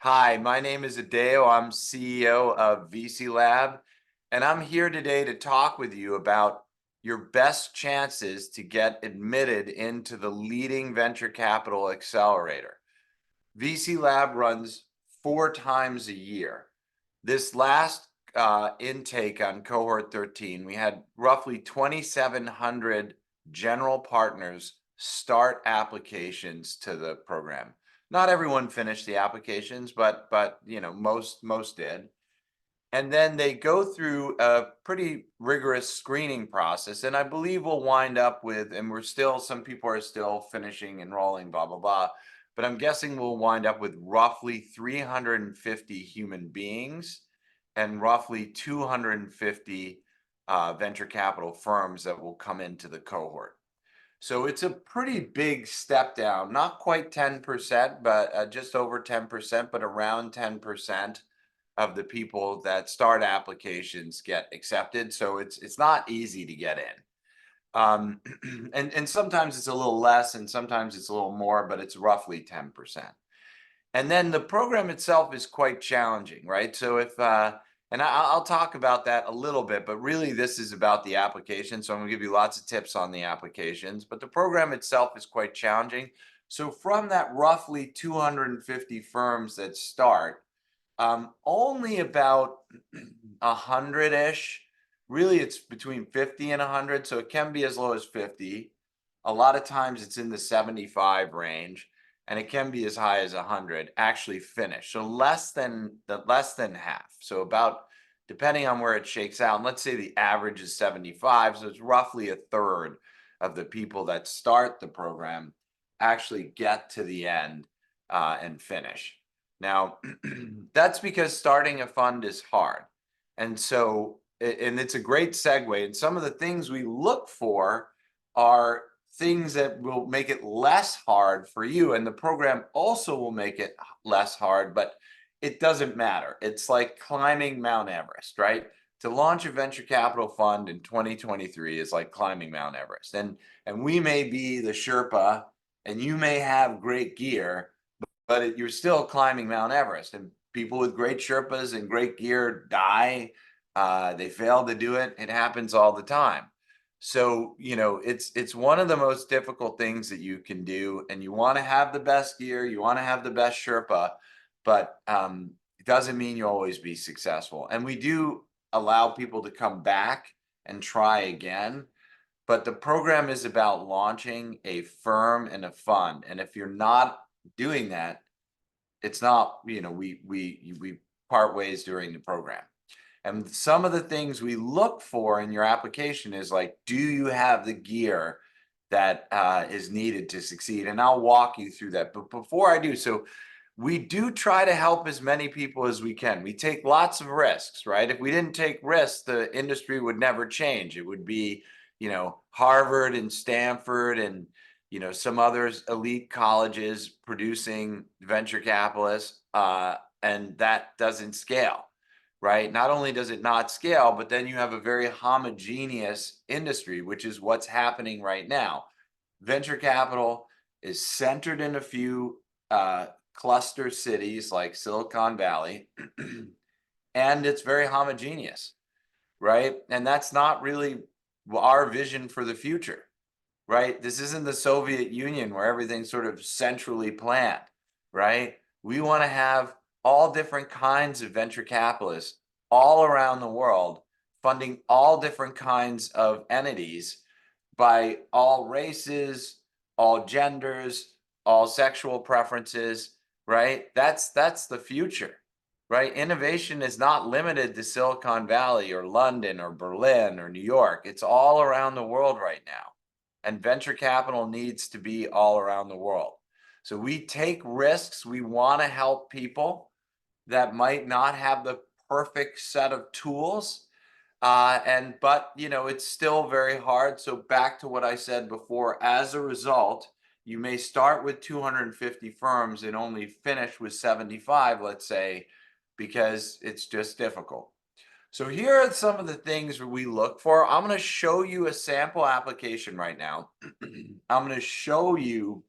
Hi, my name is Adeo. I'm CEO of VC Lab, and I'm here today to talk with you about your best chances to get admitted into the leading venture capital accelerator. VC Lab runs 4 times a year. This last intake on Cohort 13, we had roughly 2,700 general partners start applications to the program. Not everyone finished the applications, but most did. And then they go through a pretty rigorous screening process. And I believe we'll wind up with, and some people are still finishing, enrolling, blah, blah, blah. But I'm guessing we'll wind up with roughly 350 human beings and roughly 250 venture capital firms that will come into the cohort. So it's a pretty big step down, not quite 10%, but just over 10%, but around 10% of the people that start applications get accepted. So it's not easy to get in. And sometimes it's a little less and sometimes it's a little more, but it's roughly 10%. And then the program itself is quite challenging, right? So and I'll talk about that a little bit, but really this is about the application. So I'm gonna give you lots of tips on the applications, but the program itself is quite challenging. So from that roughly 250 firms that start, only about 100-ish, really it's between 50 and 100, so it can be as low as 50. A lot of times it's in the 75 range, and it can be as high as 100 actually finish. So less than half. So about, depending on where it shakes out, and let's say the average is 75, so it's roughly a third of the people that start the program actually get to the end and finish. Now, that's because starting a fund is hard. And so, and it's a great segue. And some of the things we look for are things that will make it less hard for you. And the program also will make it less hard, but it doesn't matter. It's like climbing Mount Everest, right? To launch a venture capital fund in 2023 is like climbing Mount Everest. And we may be the Sherpa and you may have great gear, but you're still climbing Mount Everest. And people with great Sherpas and great gear die. They fail to do it. It happens all the time. So, it's one of the most difficult things that you can do. And you want to have the best gear, you want to have the best Sherpa, but it doesn't mean you'll always be successful. And we do allow people to come back and try again. But the program is about launching a firm and a fund. And if you're not doing that, it's not, we part ways during the program. And some of the things we look for in your application is like, do you have the gear that is needed to succeed? And I'll walk you through that. But before I do, so we do try to help as many people as we can. We take lots of risks, right? If we didn't take risks, the industry would never change. It would be, Harvard and Stanford and, some others elite colleges producing venture capitalists, and that doesn't scale. Right? Not only does it not scale, but then you have a very homogeneous industry, which is what's happening right now. Venture capital is centered in a few cluster cities like Silicon Valley, and it's very homogeneous, right? And that's not really our vision for the future, right? This isn't the Soviet Union where everything's sort of centrally planned, right? We want to have all different kinds of venture capitalists all around the world funding all different kinds of entities by all races, all genders, all sexual preferences, right? That's the future, right? Innovation is not limited to Silicon Valley or London or Berlin or New York. It's all around the world right now. And venture capital needs to be all around the world. So we take risks. We want to help people that might not have the perfect set of tools. But it's still very hard. So back to what I said before, as a result, you may start with 250 firms and only finish with 75, let's say, because it's just difficult. So here are some of the things we look for. I'm going to show you a sample application right now. I'm going to show you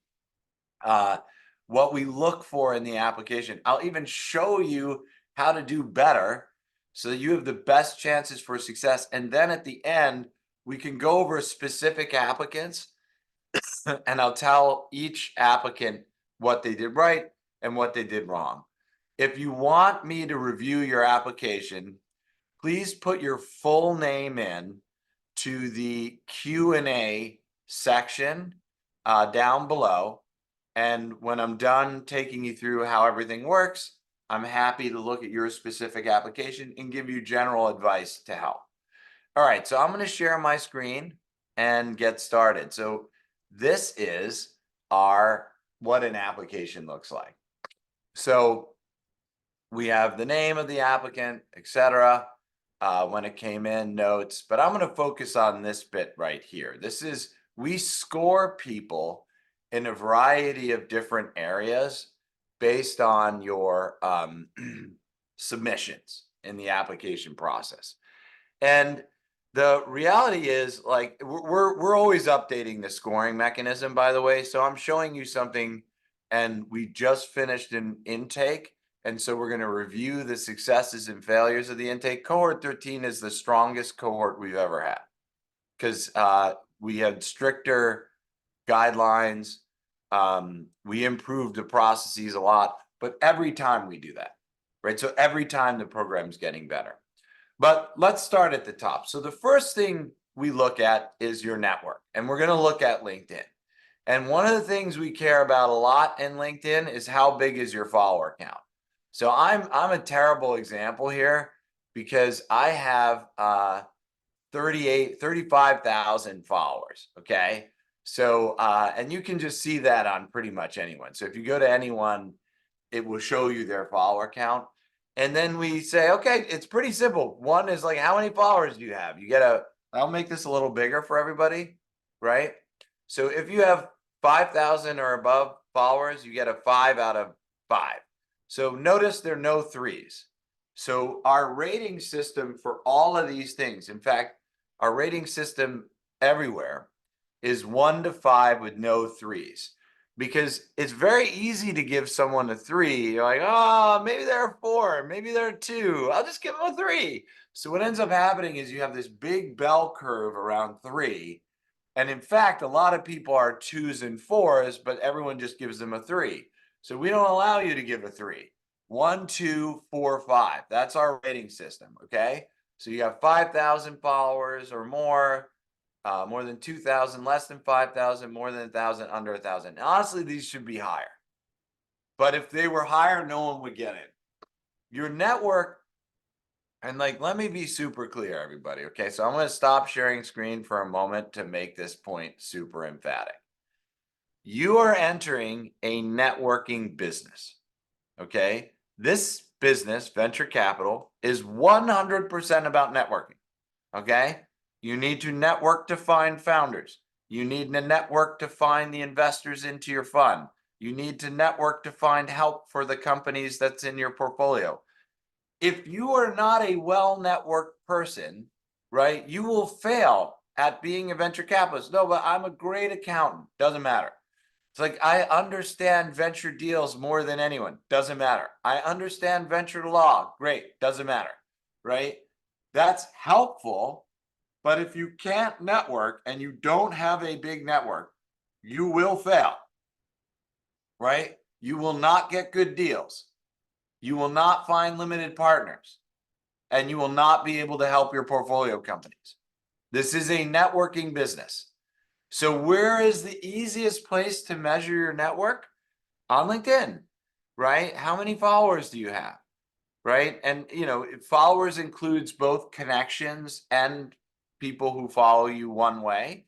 what we look for in the application. I'll even show you how to do better so that you have the best chances for success. And then at the end, we can go over specific applicants and I'll tell each applicant what they did right and what they did wrong. If you want me to review your application, please put your full name in to the Q&A section down below. And when I'm done taking you through how everything works, I'm happy to look at your specific application and give you general advice to help. All right, so I'm going to share my screen and get started. So this is what an application looks like. So we have the name of the applicant, etc. When it came in, notes, but I'm going to focus on this bit right here. We score people in a variety of different areas based on your submissions in the application process. And the reality is, like, we're always updating the scoring mechanism, by the way. So I'm showing you something, and we just finished an intake. And so we're going to review the successes and failures of the intake. Cohort 13 is the strongest cohort we've ever had because we had stricter guidelines. We improved the processes a lot, but every time we do that, right? So every time the program's getting better. But let's start at the top. So the first thing we look at is your network, and we're going to look at LinkedIn. And one of the things we care about a lot in LinkedIn is how big is your follower count. So I'm a terrible example here because I have 35,000 followers. Okay. So, and you can just see that on pretty much anyone. So if you go to anyone, it will show you their follower count. And then we say, okay, it's pretty simple. One is like, how many followers do you have? I'll make this a little bigger for everybody, right? So if you have 5,000 or above followers, you get a 5 out of 5. So notice there are no 3s. So our rating system for all of these things, in fact, our rating system everywhere is 1 to 5 with no 3s. Because it's very easy to give someone a 3. You're like, oh, maybe they're a 4, maybe they're a 2. I'll just give them a 3. So what ends up happening is you have this big bell curve around 3. And in fact, a lot of people are 2s and 4s, but everyone just gives them a 3. So we don't allow you to give a 3. 1, 2, 4, 5. That's our rating system, okay? So you have 5,000 followers or more. More than 2,000, less than 5,000, more than 1,000, under 1,000. Honestly, these should be higher. But if they were higher, no one would get it. Your network, and like, let me be super clear, everybody. Okay, so I'm going to stop sharing screen for a moment to make this point super emphatic. You are entering a networking business. Okay, this business, venture capital, is 100% about networking. Okay. You need to network to find founders. You need to network to find the investors into your fund. You need to network to find help for the companies that's in your portfolio. If you are not a well-networked person, right, you will fail at being a venture capitalist. No, but I'm a great accountant. Doesn't matter. It's like, I understand venture deals more than anyone. Doesn't matter. I understand venture law. Great. Doesn't matter. Right? That's helpful. But if you can't network and you don't have a big network, you will fail, right? You will not get good deals. You will not find limited partners, and you will not be able to help your portfolio companies. This is a networking business. So where is the easiest place to measure your network? On LinkedIn, right? How many followers do you have, right? And, followers includes both connections and people who follow you one way.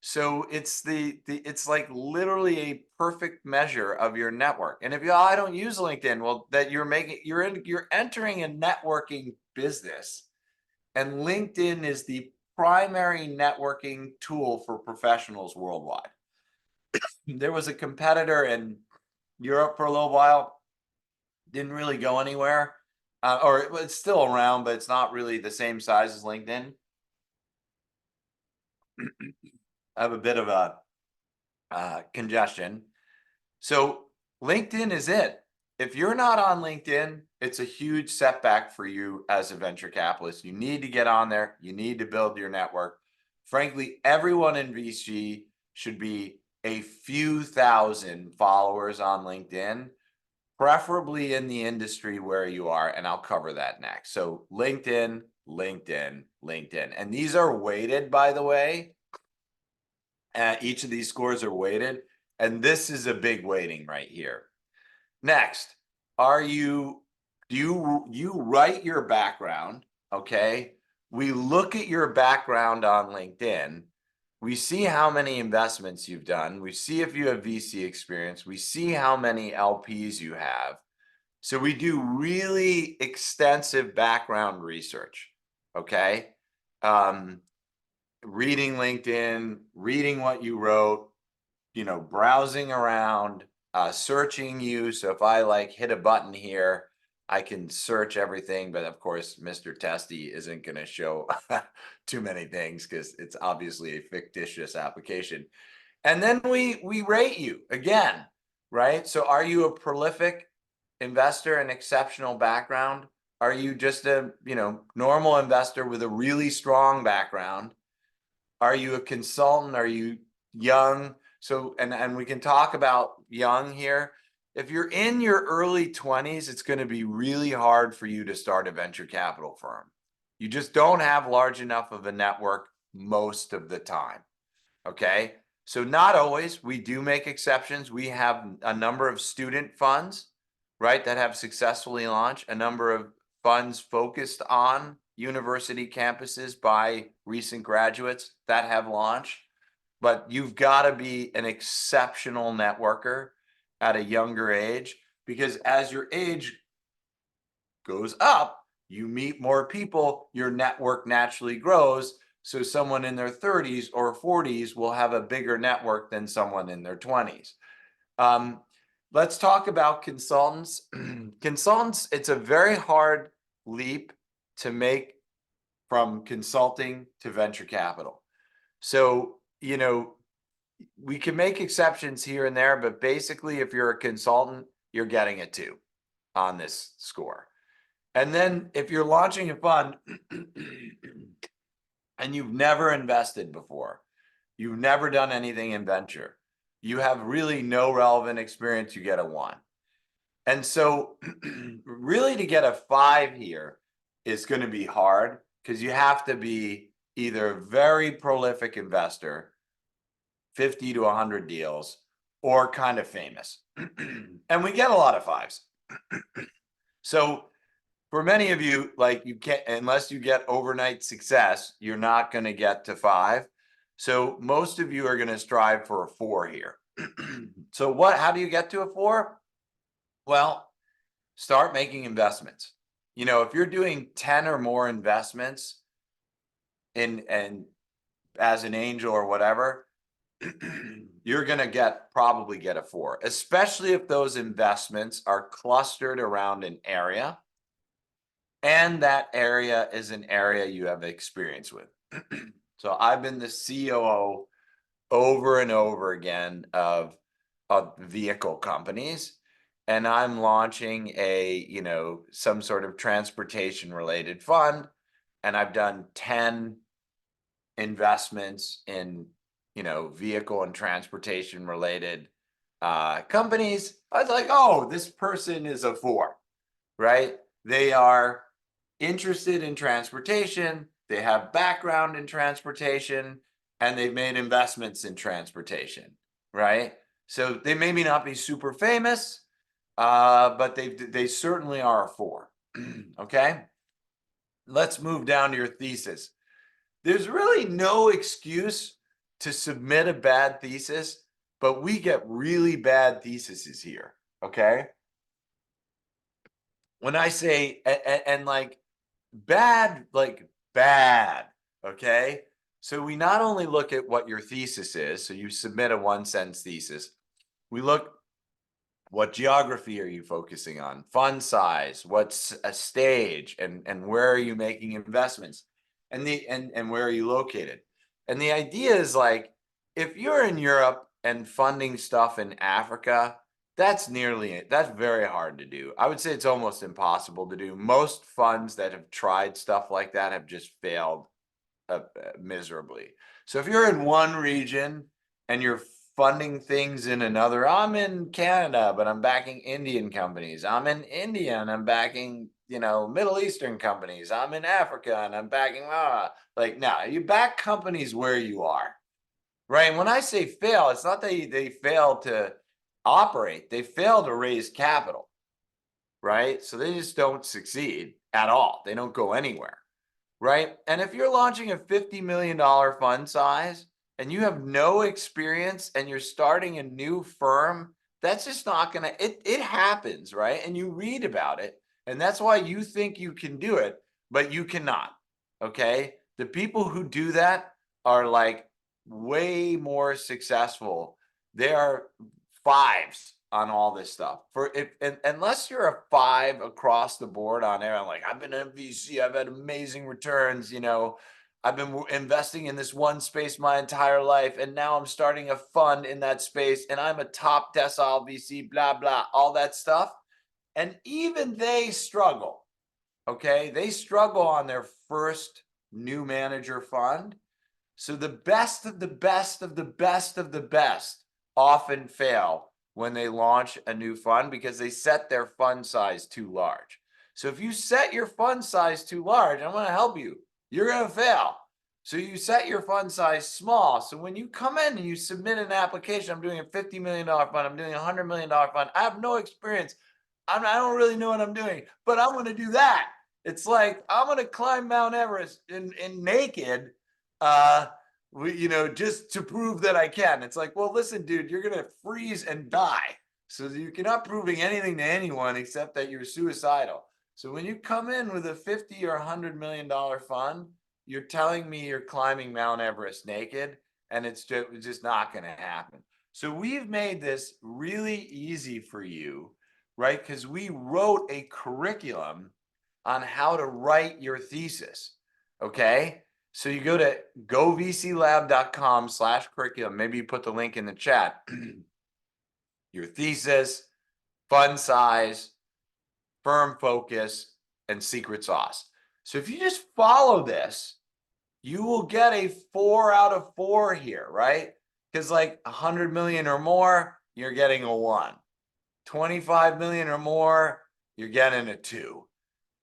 So it's it's like literally a perfect measure of your network. And if I don't use LinkedIn, well, that you're entering a networking business, and LinkedIn is the primary networking tool for professionals worldwide. There was a competitor in Europe for a little while, didn't really go anywhere, or it's still around, but it's not really the same size as LinkedIn. I have a bit of a congestion. So LinkedIn is it. If you're not on LinkedIn, it's a huge setback for you as a venture capitalist. You need to get on there. You need to build your network. Frankly, everyone in VC should be a few thousand followers on LinkedIn, preferably in the industry where you are. And I'll cover that next. So LinkedIn, LinkedIn, LinkedIn. And these are weighted, by the way. Each of these scores are weighted. And this is a big weighting right here. Next, do you write your background? Okay. We look at your background on LinkedIn. We see how many investments you've done. We see if you have VC experience. We see how many LPs you have. So we do really extensive background research. Okay. Reading LinkedIn, reading what you wrote, browsing around, searching you. So if I like hit a button here, I can search everything. But of course, Mr. Testy isn't going to show too many things because it's obviously a fictitious application. And then we rate you again, right? So are you a prolific investor, an exceptional background? Are you just a, normal investor with a really strong background? Are you a consultant? Are you young? So, and we can talk about young here. If you're in your early 20s, it's going to be really hard for you to start a venture capital firm. You just don't have large enough of a network most of the time. Okay. So not always. We do make exceptions. We have a number of student funds, right, that have successfully launched, a number of funds focused on university campuses by recent graduates that have launched. But you've got to be an exceptional networker at a younger age, because as your age goes up, you meet more people, your network naturally grows. So someone in their 30s or 40s will have a bigger network than someone in their 20s. Let's talk about consultants. Consultants, it's a very hard leap to make from consulting to venture capital. So, we can make exceptions here and there, but basically, if you're a consultant, you're getting a 2 on this score. And then if you're launching a fund and you've never invested before, you've never done anything in venture, you have really no relevant experience, you get a 1. And so really to get a 5 here is going to be hard, because you have to be either a very prolific investor, 50 to 100 deals, or kind of famous. And we get a lot of 5s. So for many of you, like, you can't, unless you get overnight success, you're not going to get to 5. So most of you are going to strive for a 4 here. So how do you get to a 4? Well, start making investments. If you're doing 10 or more investments and as an angel or whatever, you're going to probably get a 4, especially if those investments are clustered around an area, and that area is an area you have experience with. So I've been the COO over and over again of vehicle companies, and I'm launching some sort of transportation related fund, and I've done 10 investments in vehicle and transportation related companies. I was like, oh, this person is a 4, right? They are interested in transportation, they have background in transportation, and they've made investments in transportation, right? So they maybe not be super famous, but they certainly are a 4. Okay, let's move down to your thesis. There's really no excuse to submit a bad thesis, but we get really bad theses here. Okay, when I say and like bad, like bad, okay? So we not only look at what your thesis is, so you submit a 1-sentence thesis, we look, what geography are you focusing on? Fund size, what's a stage, and where are you making investments? And where are you located? And the idea is, like, if you're in Europe and funding stuff in Africa, That's very hard to do. I would say it's almost impossible to do. Most funds that have tried stuff like that have just failed miserably. So if you're in one region and you're funding things in another, I'm in Canada, but I'm backing Indian companies. I'm in India and I'm backing, Middle Eastern companies. I'm in Africa and I'm backing, like, now you back companies where you are, right? And when I say fail, it's not that they fail to operate, they fail to raise capital, right? So they just don't succeed at all. They don't go anywhere, right? And if you're launching a $50 million fund size and you have no experience and you're starting a new firm, that's just not gonna, it happens, right? And you read about it, and that's why you think you can do it, but you cannot, okay? The people who do that are like way more successful. They are fives on all this stuff. Unless you're a five across the board on there, I'm like, I've been in VC, I've had amazing returns, I've been investing in this one space my entire life, and now I'm starting a fund in that space, and I'm a top decile VC, blah, blah, all that stuff. And even they struggle, okay? They struggle on their first new manager fund. So the best of the best of the best of the best often fail when they launch a new fund because they set their fund size too large. So if you set your fund size too large, I'm going to help you. You're going to fail. So you set your fund size small. So when you come in and you submit an application, I'm doing a $50 million fund, I'm doing a $100 million fund, I have no experience. I don't really know what I'm doing, but I'm going to do that. It's like, I'm going to climb Mount Everest in naked, just to prove that I can. It's like, well, listen, dude, you're going to freeze and die. So you're not proving anything to anyone except that you're suicidal. So when you come in with a 50 or $100 million fund, you're telling me you're climbing Mount Everest naked, and it's just not going to happen. So we've made this really easy for you, right? Because we wrote a curriculum on how to write your thesis, okay? So you go to govclab.com/curriculum. Maybe you put the link in the chat. Your thesis, fund size, firm focus, and secret sauce. So if you just follow this, you will get a 4 out of 4 here, right? Because like 100 million or more, you're getting a 1. 25 million or more, you're getting a 2.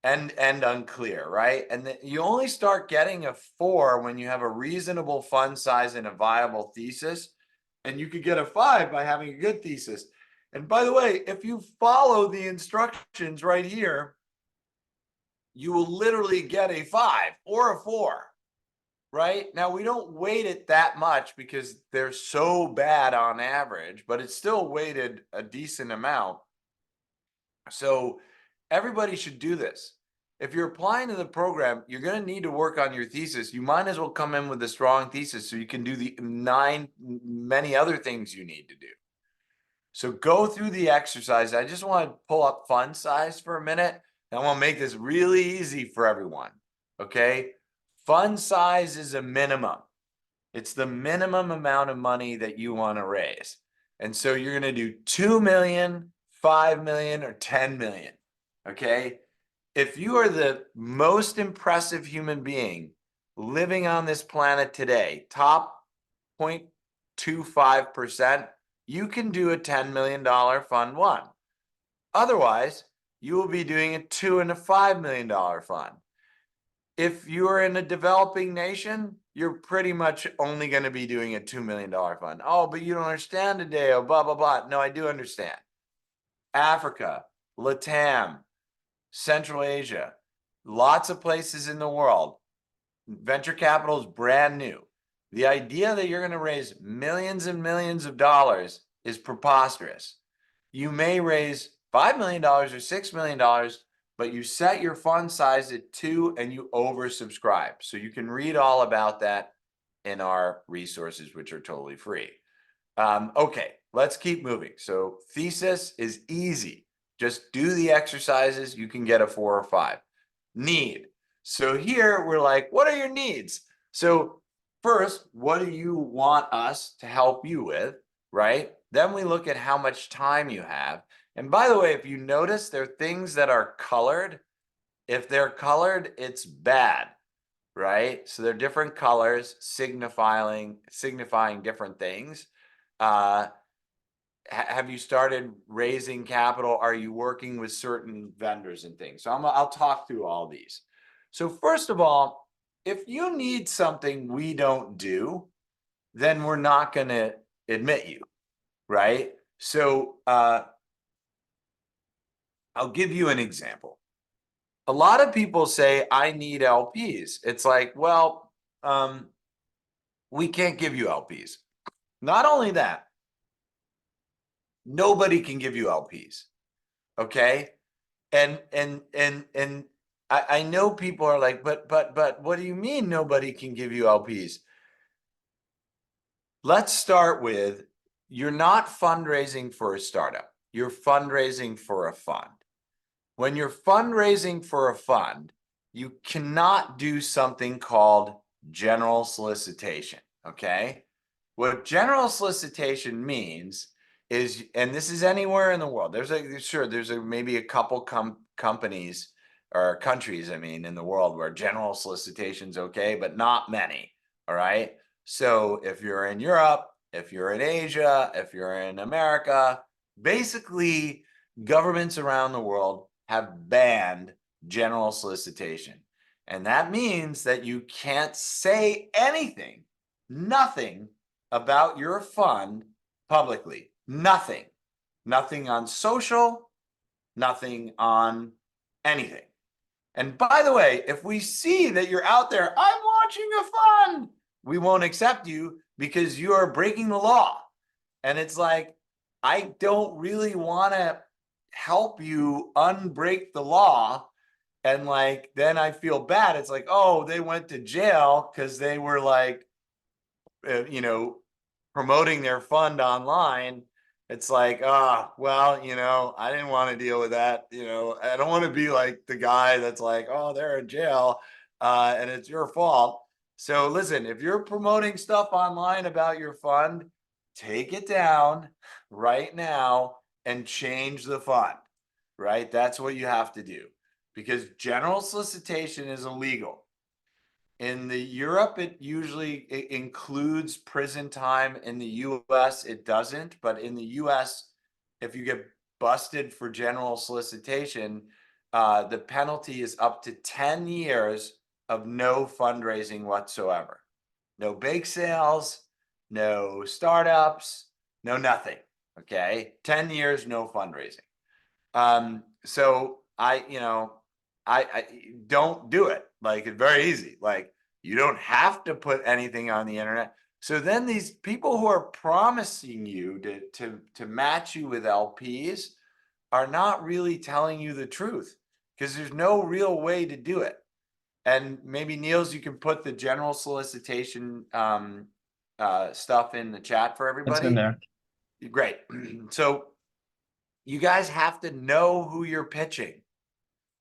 And unclear, right? And you only start getting a 4 when you have a reasonable fund size and a viable thesis. And you could get a 5 by having a good thesis. And by the way, if you follow the instructions right here, you will literally get a 5 or a 4, right? Now, we don't weight it that much because they're so bad on average, but it's still weighted a decent amount. So everybody should do this. If you're applying to the program, you're going to need to work on your thesis. You might as well come in with a strong thesis so you can do the many other things you need to do. So go through the exercise. I just want to pull up fund size for a minute. I want to make this really easy for everyone. Okay. Fund size is a minimum. It's the minimum amount of money that you want to raise. And so you're going to do 2 million, 5 million, or 10 million. Okay. If you are the most impressive human being living on this planet today, top 0.25%, you can do a $10 million fund one. Otherwise, you will be doing a $2 and a $5 million fund. If you're in a developing nation, you're pretty much only going to be doing a $2 million fund. Oh, but you don't understand today, oh, blah, blah, blah. No, I do understand. Africa, Latam, Central Asia, lots of places in the world. Venture capital is brand new. The idea that you're going to raise millions and millions of dollars is preposterous. You may raise $5 million or $6 million, but you set your fund size at 2 and you oversubscribe. So you can read all about that in our resources, which are totally free. Okay, let's keep moving. So thesis is easy. Just do the exercises. You can get a 4 or 5. Need. So here we're like, what are your needs? So first, what do you want us to help you with, right? Then we look at how much time you have. And by the way, if you notice, there are things that are colored. If they're colored, it's bad, right? So they're different colors signifying different things. Have you started raising capital? Are you working with certain vendors and things? So I'll talk through all these. So first of all, if you need something we don't do, then we're not going to admit you, right? So I'll give you an example. A lot of people say, I need LPs. It's like, well, we can't give you LPs. Not only that, nobody can give you LPs. Okay. And I know people are like, but what do you mean nobody can give you LPs? Let's start with, you're not fundraising for a startup. You're fundraising for a fund. When you're fundraising for a fund, you cannot do something called general solicitation, okay? What general solicitation means is, and this is anywhere in the world, there's maybe a couple companies or countries, I mean, in the world where general solicitation is okay, but not many, all right? So if you're in Europe, if you're in Asia, if you're in America, basically governments around the world have banned general solicitation. And that means that you can't say anything, nothing about your fund publicly. Nothing. Nothing on social, nothing on anything. And by the way, if we see that you're out there, I'm launching a fund, we won't accept you because you are breaking the law. And it's like, I don't really want to help you unbreak the law. And like, then I feel bad. It's like, oh, they went to jail because they were like, you know, promoting their fund online. It's like, well, I didn't want to deal with that. I don't want to be like the guy that's like, oh, they're in jail, and it's your fault. So listen, if you're promoting stuff online about your fund, take it down right now and change the fund, right? That's what you have to do, because general solicitation is illegal. In the Europe, it includes prison time. In the US, it doesn't. But in the US, if you get busted for general solicitation, the penalty is up to 10 years of no fundraising whatsoever. No bake sales, no startups, no nothing. Okay. 10 years, no fundraising. So I don't do it. Like, it's very easy. Like, you don't have to put anything on the internet. So then these people who are promising you to match you with LPs are not really telling you the truth, because there's no real way to do it. And maybe, Niels, you can put the general solicitation stuff in the chat for It's in everybody. there. Great. So you guys have to know who you're pitching,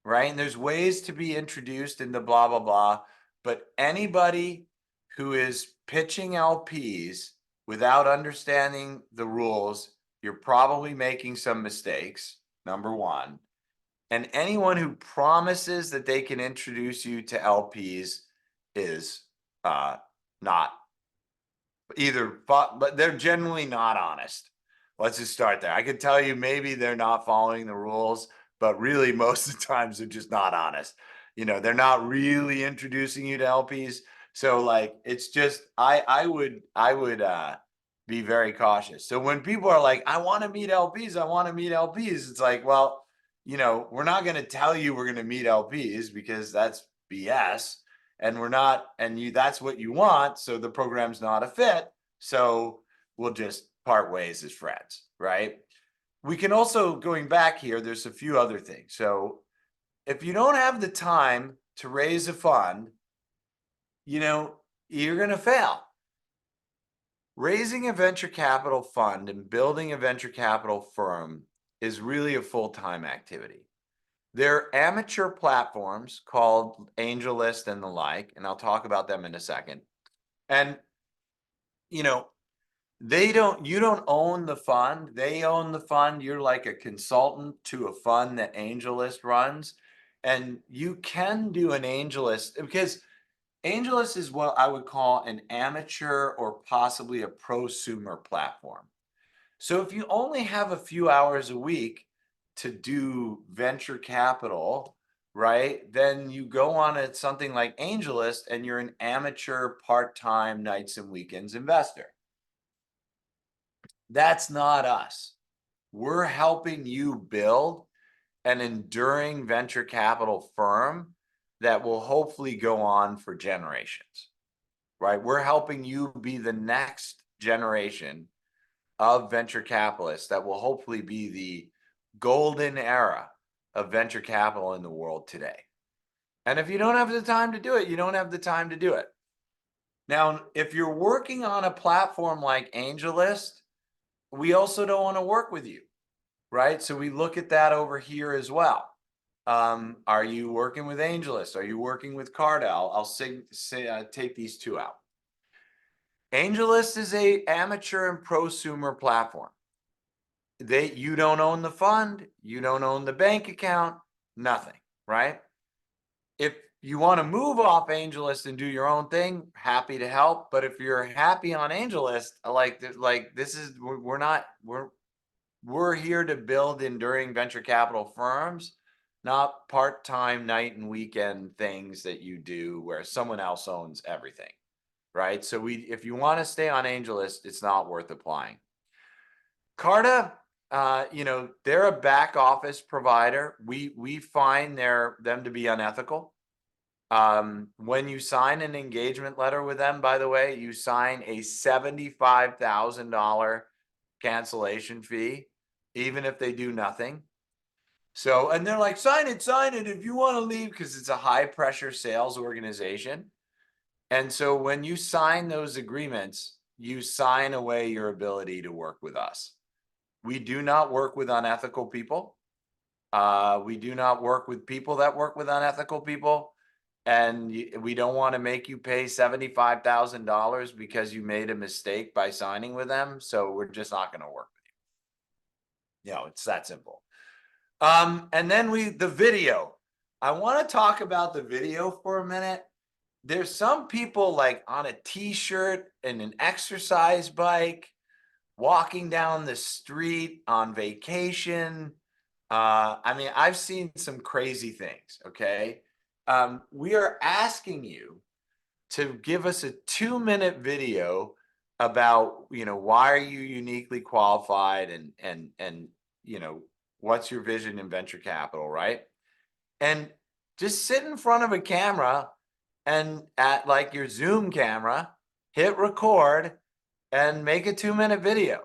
right? And there's ways to be introduced into blah, blah, blah. But anybody who is pitching LPs without understanding the rules, you're probably making some mistakes, number one. And anyone who promises that they can introduce you to LPs is not either, but they're generally not honest. Let's just start there. I could tell you maybe they're not following the rules, but really most of the times they're just not honest. They're not really introducing you to LPs. So like, it's just, I would be very cautious. So when people are like, I want to meet LPs, it's like, well, we're not going to tell you we're going to meet LPs, because that's BS. And we're not, and that's what you want. So the program's not a fit. So we'll just part ways as friends, right? We can also, going back here, there's a few other things. So if you don't have the time to raise a fund, you're going to fail. Raising a venture capital fund and building a venture capital firm is really a full-time activity. There are amateur platforms called AngelList and the like, and I'll talk about them in a second. And, you don't own the fund. They own the fund. You're like a consultant to a fund that AngelList runs. And you can do an AngelList because AngelList is what I would call an amateur or possibly a prosumer platform. So if you only have a few hours a week to do venture capital, right, then you go on something like AngelList and you're an amateur part-time nights and weekends investor. That's not us. We're helping you build an enduring venture capital firm that will hopefully go on for generations, right? We're helping you be the next generation of venture capitalists that will hopefully be the golden era of venture capital in the world today. And if you don't have the time to do it, you don't have the time to do it. Now, if you're working on a platform like AngelList, we also don't want to work with you, right? So we look at that over here as well. Are you working with AngelList? Are you working with Cardell? I'll take these two out. AngelList is a amateur and prosumer platform. You don't own the fund, you don't own the bank account, nothing, right? If you want to move off AngelList and do your own thing, happy to help. But if you're happy on AngelList, we're here to build enduring venture capital firms, not part-time night and weekend things that you do where someone else owns everything, right? So if you want to stay on AngelList, it's not worth applying. Carta, they're a back office provider. We find them to be unethical. When you sign an engagement letter with them, by the way, you sign a $75,000 cancellation fee, even if they do nothing. So, and they're like, sign it if you want to leave, because it's a high pressure sales organization. And so when you sign those agreements, you sign away your ability to work with us. We do not work with unethical people. We do not work with people that work with unethical people. And we don't want to make you pay $75,000 because you made a mistake by signing with them. So we're just not going to work with you. It's that simple. And then the video. I want to talk about the video for a minute. There's some people like on a t-shirt and an exercise bike, walking down the street on vacation. I've seen some crazy things, okay? We are asking you to give us a 2-minute video about, why are you uniquely qualified and what's your vision in venture capital, right? And just sit in front of a camera and at like your Zoom camera, hit record and make a 2-minute video.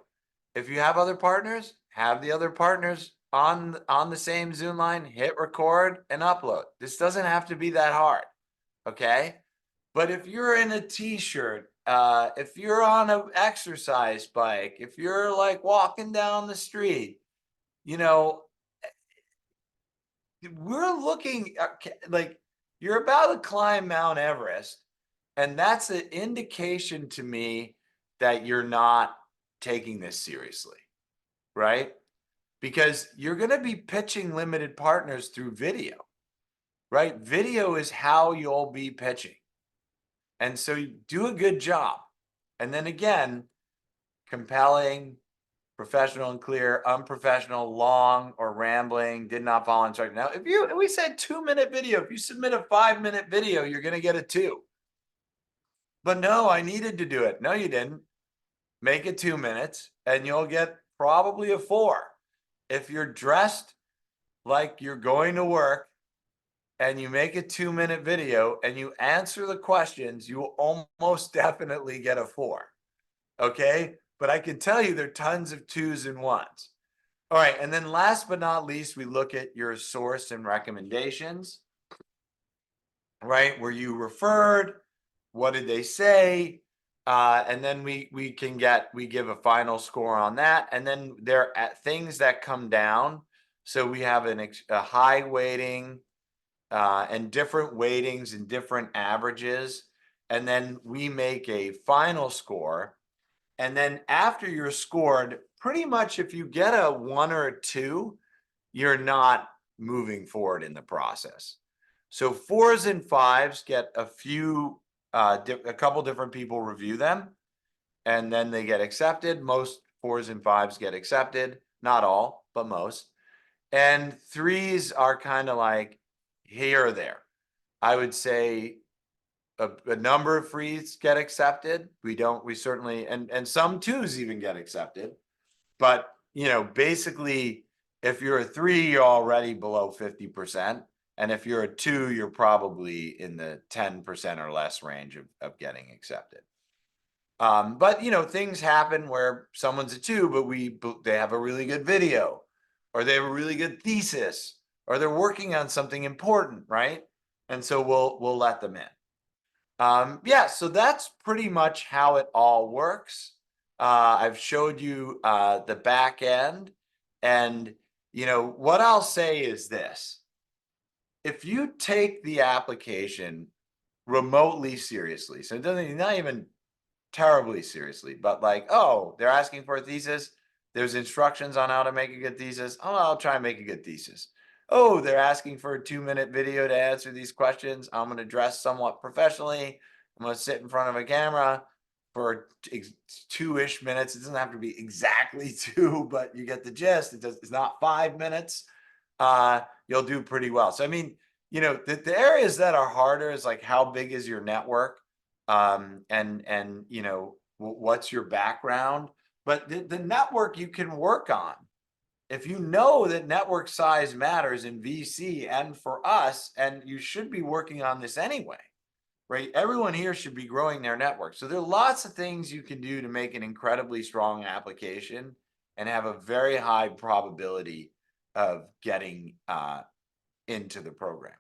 If you have other partners, have the other partners on the same Zoom line, hit record and upload. This doesn't have to be that hard, okay? But if you're in a t-shirt, if you're on an exercise bike, if you're like walking down the street, we're looking like you're about to climb Mount Everest, and that's an indication to me that you're not taking this seriously, right? Because you're going to be pitching limited partners through video, right? Video is how you'll be pitching. And so you do a good job. And then again, compelling, professional and clear, unprofessional, long, or rambling, did not follow instructions. Now, we said 2-minute video, if you submit a 5-minute video, you're going to get a 2. But no, I needed to do it. No, you didn't. Make it 2 minutes and you'll get probably a 4. If you're dressed like you're going to work and you make a 2-minute video and you answer the questions, you will almost definitely get a 4. Okay? But I can tell you there are tons of 2s and 1s. All right. And then last but not least, we look at your source and recommendations, right? Were you referred? What did they say? And then we give a final score on that. And then there are things that come down. So we have a high weighting and different weightings and different averages. And then we make a final score. And then after you're scored, pretty much if you get a 1 or a 2, you're not moving forward in the process. So 4s and 5s get a few, a couple different people review them, and then they get accepted. Most 4s and 5s get accepted, not all, but most. And 3s are kind of like here or there. I would say a number of 3s get accepted. We certainly, and some 2s even get accepted. But, basically, if you're a 3, you're already below 50%. And if you're a 2, you're probably in the 10% or less range of getting accepted. But, things happen where someone's a 2, but they have a really good video, or they have a really good thesis, or they're working on something important, right? And so we'll let them in. Yeah, so that's pretty much how it all works. I've showed you the back end, and what I'll say is this: if you take the application remotely seriously, so it doesn't, not even terribly seriously, but like, oh, they're asking for a thesis, there's instructions on how to make a good thesis. Oh, I'll try and make a good thesis. Oh, they're asking for a 2-minute video to answer these questions. I'm going to dress somewhat professionally. I'm going to sit in front of a camera for 2-ish minutes. It doesn't have to be exactly 2, but you get the gist. It's not 5 minutes. You'll do pretty well. So, I mean, the areas that are harder is like, how big is your network? And what's your background? But the network you can work on. If you know that network size matters in VC and for us, and you should be working on this anyway, right? Everyone here should be growing their network. So there are lots of things you can do to make an incredibly strong application and have a very high probability of getting into the program.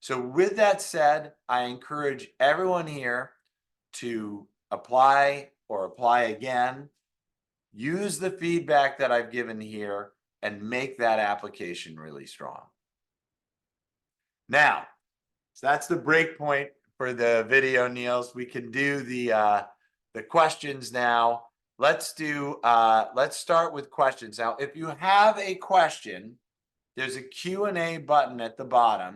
So with that said, I encourage everyone here to apply or apply again, use the feedback that I've given here, and make that application really strong. Now, so that's the break point for the video, Niels. We can do the questions now. Let's start with questions. Now, if you have a question, there's a Q&A button at the bottom.